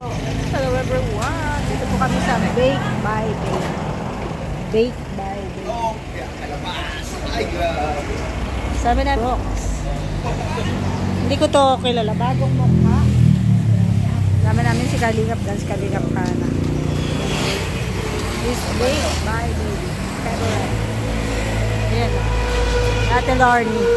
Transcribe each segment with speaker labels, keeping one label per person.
Speaker 1: Hello everyone! Dito po kami sa Bake by Bake. Bake by Bake. Sabi na Brooks. Hindi ko to kilala. Bagong mukha. Sabi namin si Kalingap Dance, Kalingap Kana. This Bake by Bake. Favorite. Ayan. Ate Lorny.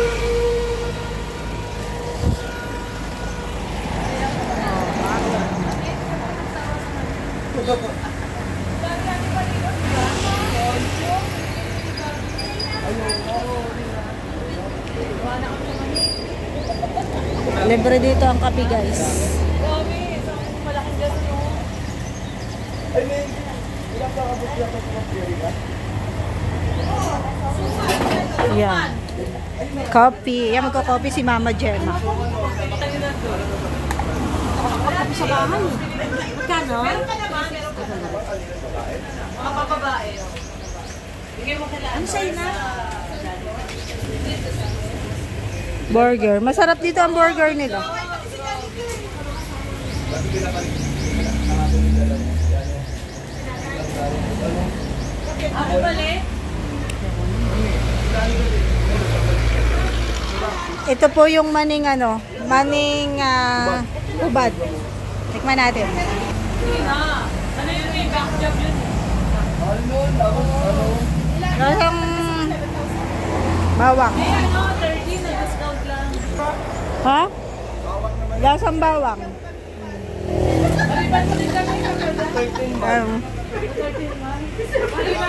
Speaker 1: Libre dito ang kape, guys. Yan. Coffee. Yan, magko-coffee si Mama Gemma. Sa bahay. Magkano? Mapapabae. Ano sa'yo na? Burger. Masarap dito ang burger nila. Ito po yung maning maning ubad. Tikman natin.
Speaker 2: Ano yun yung back job yun?
Speaker 1: Lasang bawang.
Speaker 2: Ay, 30 na discount lang.
Speaker 1: Ha? Lasang bawang.
Speaker 2: Maliban po din kami. Maliban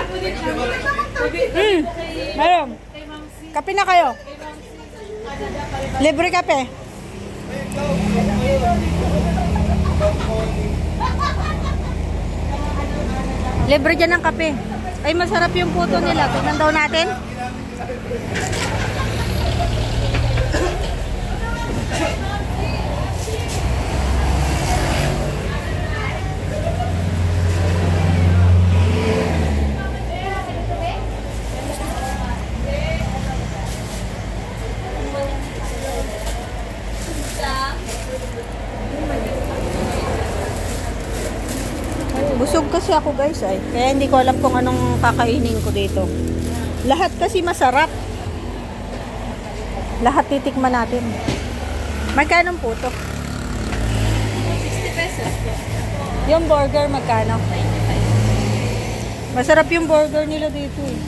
Speaker 2: po din kami.
Speaker 1: Meron. Kape na kayo. Libre kape. Libre dyan ng kape. Ay, masarap yung puto nila. Tignan daw natin. Busog kasi ako, guys, ay. Kaya hindi ko alam kung anong kakainin ko dito. Lahat kasi masarap. Lahat titikman natin. Magkano po to?
Speaker 2: 60 pesos po.
Speaker 1: Yung burger magkano?
Speaker 2: 95.
Speaker 1: Masarap yung burger nila dito, eh.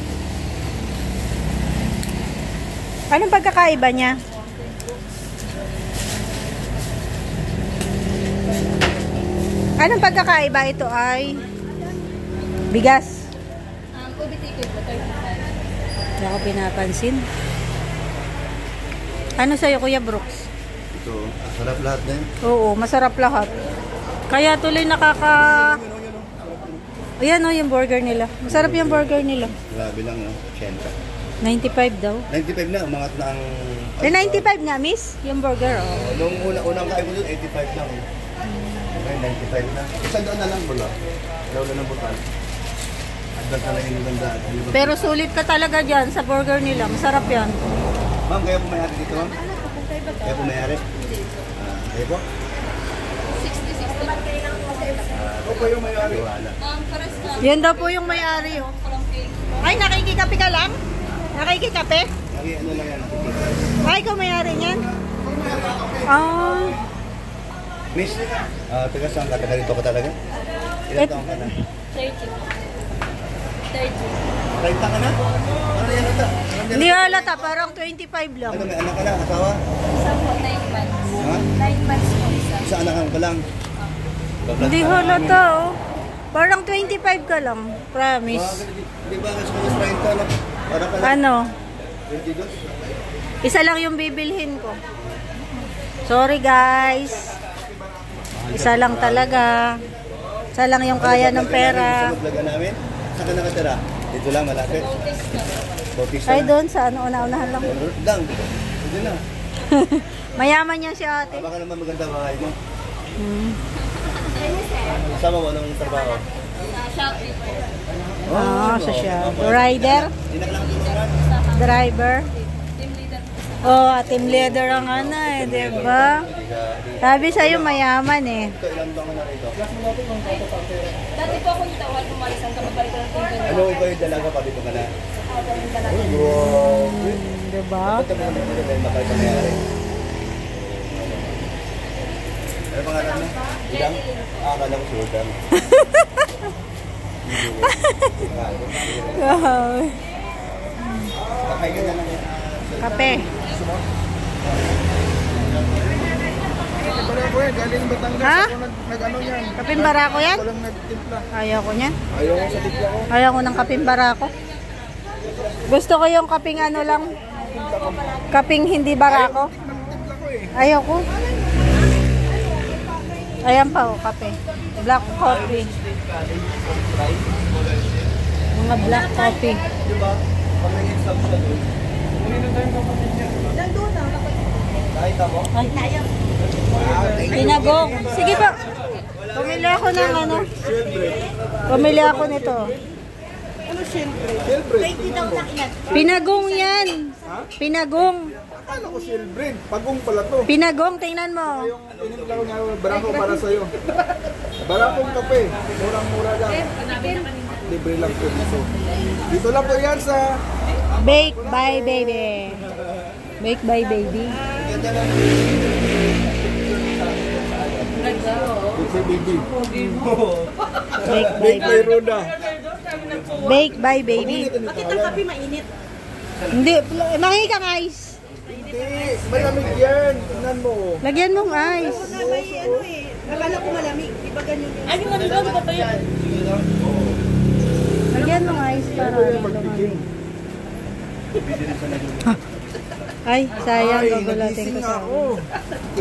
Speaker 1: Anong pagkakaiba niya? Anong pagkakaiba? Ito ay bigas.
Speaker 2: Ubi ticket po, 35.
Speaker 1: Hindi ako pinapansin. Ano sa'yo, Kuya Brooks?
Speaker 3: Ito, sarap lahat na yun.
Speaker 1: Oo, masarap lahat. Kaya tuloy nakaka... Ayan o, yung burger nila. Masarap yung burger nila.
Speaker 3: Grabe lang, no? 80.
Speaker 1: 95 daw.
Speaker 3: 95 na, umangat na ang...
Speaker 1: 95 nga, miss? Yung burger, oh.
Speaker 3: Nung unang kain mo doon, 85 lang. Ngayon, 95 na. Isang doon na lang, bula. Lawla ng butal. Advance na lang yung ganda.
Speaker 1: Pero sulit ka talaga dyan sa burger nila. Masarap yan.
Speaker 3: Ma'am, kaya po may-ari dito, ma'am? Kaya po may-ari? Kaya po?
Speaker 2: 60.
Speaker 3: Ako pa yung may-ari.
Speaker 2: Pares na.
Speaker 1: Yan daw po yung may-ari, oh.
Speaker 2: From cake.
Speaker 1: Ay, nakikikape ka lang? Nakikikape?
Speaker 3: Lagi, ano lang yan?
Speaker 1: Ay, ikaw may-ari niyan? Ah.
Speaker 3: Miss, taga saan ka? Taga dito ka talaga? Ilan taong ka na?
Speaker 2: 30.
Speaker 3: 30 ka na? Ano yan ata?
Speaker 1: Hindi halata, parang 25 lang.
Speaker 3: Ano, may anak ka na? Asawa?
Speaker 2: Isa po, 9 months.
Speaker 3: Ha?
Speaker 2: 9 months po isa.
Speaker 3: Sa anak ka lang?
Speaker 1: Hindi halata, oh. Parang 25 ka lang. Promise.
Speaker 3: Di ba kasi kung 30 lang? Para ka lang?
Speaker 1: Ano?
Speaker 3: 22?
Speaker 1: Isa lang yung bibilhin ko. Sorry, guys. Isa lang talaga. Isa lang yung kaya ng pera.
Speaker 3: Sa maglaga namin? Saan ka nakatira? Dito lang, malapit. Bautista
Speaker 1: Ay,
Speaker 3: na.
Speaker 1: doon sa una-unahan lang.
Speaker 3: Dang, dito na.
Speaker 1: Mayaman yan si ate.
Speaker 3: Baka naman maganda bahay mo.
Speaker 1: Hmm.
Speaker 3: Kasama mo anong trabaho?
Speaker 2: Sa Shopee po.
Speaker 1: Ah, sa siya. Rider?
Speaker 3: Hindi na kailangan tulungan.
Speaker 1: Driver?
Speaker 2: Team leader po sa
Speaker 1: Oh, team leader ang ano eh, di ba? Sabi sa'yo mayaman eh.
Speaker 3: Ito, ilang taon na rito?
Speaker 2: Dati po ako tawag kumalisan ka pagbalik ko ng tingin.
Speaker 3: Ano, ikaw yung dalaga pa dito ka na?
Speaker 2: Ako yung dalaga.
Speaker 1: Di ba?
Speaker 3: Ba't kami naman dito dahil bakal ka mayari? Ano pangalan mo? Ilang? Akala ko Jordan. Kakay ka na lang yan.
Speaker 1: Kape.
Speaker 3: Pala ko yan, galing Batangas.
Speaker 1: Ha?
Speaker 3: Ako nag-ano yan.
Speaker 1: Kaping barako yan?
Speaker 3: Walang nagtimpla.
Speaker 1: Ayaw ko niyan.
Speaker 3: Ayaw ko sa tipla ko.
Speaker 1: Ayaw ko ng kaping barako. Gusto ko yung kaping ano lang. Kaping hindi barako.
Speaker 3: Nagtimpla ko eh.
Speaker 1: Ayaw ko. Ayan pa oh, kape. Black coffee. Mga black coffee.
Speaker 3: Di ba? Pag nag-exam siya doon. Kahit ako?
Speaker 1: Pinagong. Sige pa. Pumili ako ng ano. Pumili ako nito.
Speaker 3: Siyempre.
Speaker 1: Pinagong yan. Pinagong.
Speaker 3: Akala ko silbrin. Pagong pala to.
Speaker 1: Pinagong, tingnan mo.
Speaker 3: Yung tinimpla ko nga, barako para sa'yo. Barakong kape. Murang-mura lang. Libre lang po dito. Dito lang po yan sa...
Speaker 1: Bake by baby. Bake by baby.
Speaker 3: Ganda lang. Picture baby.
Speaker 1: Bake by
Speaker 3: Bake by Roda.
Speaker 1: Bake by baby.
Speaker 3: Bakit ang kape mainit?
Speaker 1: Hindi, mangi kang ice.
Speaker 3: Hindi. Malamig yan. Tingnan mo.
Speaker 1: Lagyan mong ice.
Speaker 4: Akala ko malamig, di ba ganyan yun?
Speaker 2: Ay, yung maligaw, di ba pa yun?
Speaker 1: Lagyan mong ice para lumamig. Ay, sayang, gagulatin ko sa
Speaker 3: ako.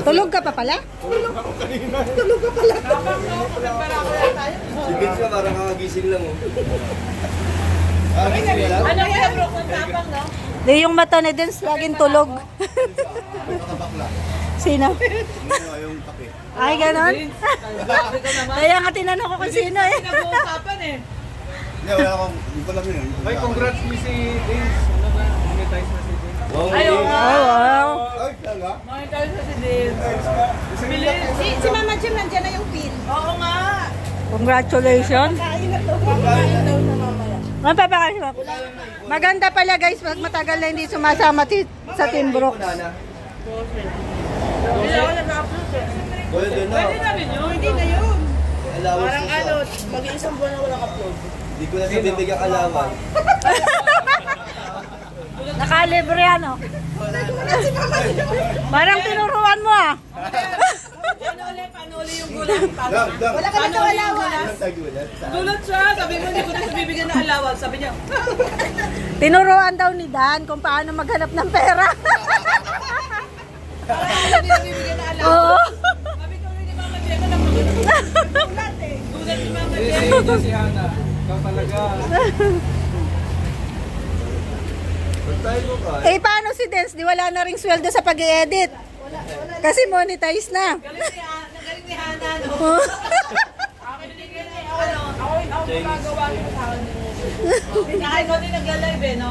Speaker 1: Tulog ka pa pala?
Speaker 4: Tulog ka pala.
Speaker 3: Si Vince ka parang kakagising lang oh. Kakagising lang?
Speaker 2: Ano kaya bro, kung tapang, no?
Speaker 1: Di yung mata ni Dens, laging tulog. Sino?
Speaker 3: Ano yung kape?
Speaker 1: Ay, ganon? Kaya nga tinanong ko kung sino eh.
Speaker 2: Nag-uusapan eh.
Speaker 3: Hindi, wala akong... Hindi ko lang yun.
Speaker 5: Ay, congrats mo si Dins. Ano ba? Monetize na si Dins.
Speaker 3: Wow.
Speaker 2: Ayaw nga.
Speaker 1: Oh, wow.
Speaker 3: Ay, talaga?
Speaker 2: Makikita sa si Dave.
Speaker 4: Si Mama Jim, nandiyan na yung pin.
Speaker 2: Oo nga.
Speaker 1: Congratulations.
Speaker 4: Kain na to.
Speaker 2: Kain daw na mamaya.
Speaker 1: Mapapakasin mo. Maganda pala guys, pag matagal na hindi sumasama sa Team Brooks.
Speaker 2: Hindi ako nag-upload eh.
Speaker 3: Pwede na.
Speaker 2: Pwede namin yun.
Speaker 4: Hindi na yun.
Speaker 3: Allowance
Speaker 2: Parang
Speaker 3: na
Speaker 2: ano,
Speaker 3: siya.
Speaker 2: mag-iisang buwan na walang upload.
Speaker 3: Hindi ko na sa bibigyan allowance.
Speaker 1: Nakalibre ano? Parang tinuruan mo ah.
Speaker 2: Paano uli yung gulang?
Speaker 3: Dam, dam.
Speaker 4: Wala ka na to alawan.
Speaker 3: Ilang tagulat?
Speaker 2: Gulat siya. Sabi mo, hindi ko na siya bibigyan ng allowance. Sabi niya,
Speaker 1: Tinuruan daw ni Dan kung paano maghanap ng pera.
Speaker 2: hindi na bibigyan ng allowance.
Speaker 1: Oo.
Speaker 2: Sabi ko, hindi Mama Jen, ano naman gulat eh. Gulat si Mama Jen.
Speaker 5: Si Hana. Ikaw talaga.
Speaker 3: Pagtayo mo ka.
Speaker 1: Eh paano si Dens? Di wala na ring sweldo sa pag-i-edit. Kasi monetize na.
Speaker 2: Nagaling ni Hana, no?
Speaker 1: Oh.
Speaker 2: Akin din yan eh. Ako magagawa ko sa akin. Kahit ko din nag-live eh, no?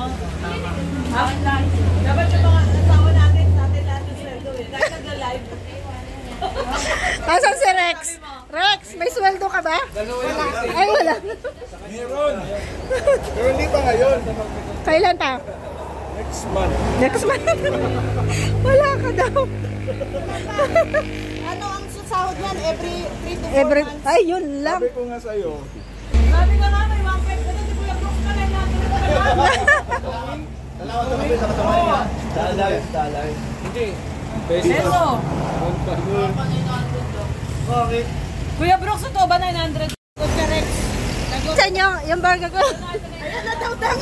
Speaker 2: Dapat yung mga nasawa natin lahat ng sweldo eh. Kahit nag-live.
Speaker 1: Asan si Rex? Rex, may sweldo ka ba? Ay, wala.
Speaker 3: Meron. Pero hindi pa ngayon.
Speaker 1: Kailan pa?
Speaker 3: Next month.
Speaker 1: Next month. Wala ka daw.
Speaker 4: Ano ang sahod niyan? Every 3 to 4
Speaker 1: Every,
Speaker 4: months?
Speaker 1: ay, yun lang.
Speaker 3: Sabi ko nga sa'yo.
Speaker 2: Sabi ka nga, may 1.5 ka na, di Kuya Brooks ka na natin.
Speaker 3: Dalawa sa kami sa kasama niya. Dalay.
Speaker 5: Hindi.
Speaker 2: Peso.
Speaker 3: Bakit?
Speaker 2: Kuya Brooks, ito ba 900?
Speaker 1: Sa inyo, yung burger ko.
Speaker 4: Ayan na daw daw.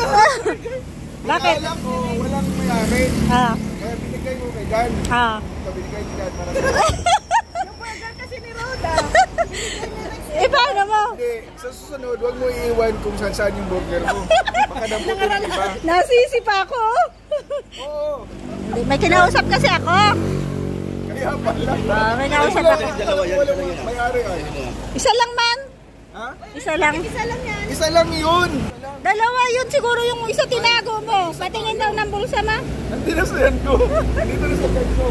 Speaker 1: Bakit?
Speaker 3: Alam ko, walang mayari.
Speaker 1: Ah,
Speaker 3: Kaya binigay mo kay Dan.
Speaker 1: ah.
Speaker 3: Binigay ni Dan para
Speaker 4: Yung burger kasi ni Roda.
Speaker 1: Eh, paano mo?
Speaker 3: Hindi, sa susunod, huwag mo iiwan kung saan yung burger mo. Baka naputin iba.
Speaker 1: Nasisi pa ako.
Speaker 3: Oo.
Speaker 1: Hindi, may kinausap kasi ako.
Speaker 3: Kaya pala.
Speaker 1: Ah, may kinausap ako.
Speaker 3: Walang mayari ay.
Speaker 1: Isa lang man.
Speaker 3: Ha?
Speaker 1: Isa lang.
Speaker 4: Isa lang yan.
Speaker 3: Isa lang yun.
Speaker 1: Dalawa yun siguro yung isa tinago mo. Patingin daw ng bulsa ma.
Speaker 5: Hindi na sa yan ko. Dito na sa bag ko.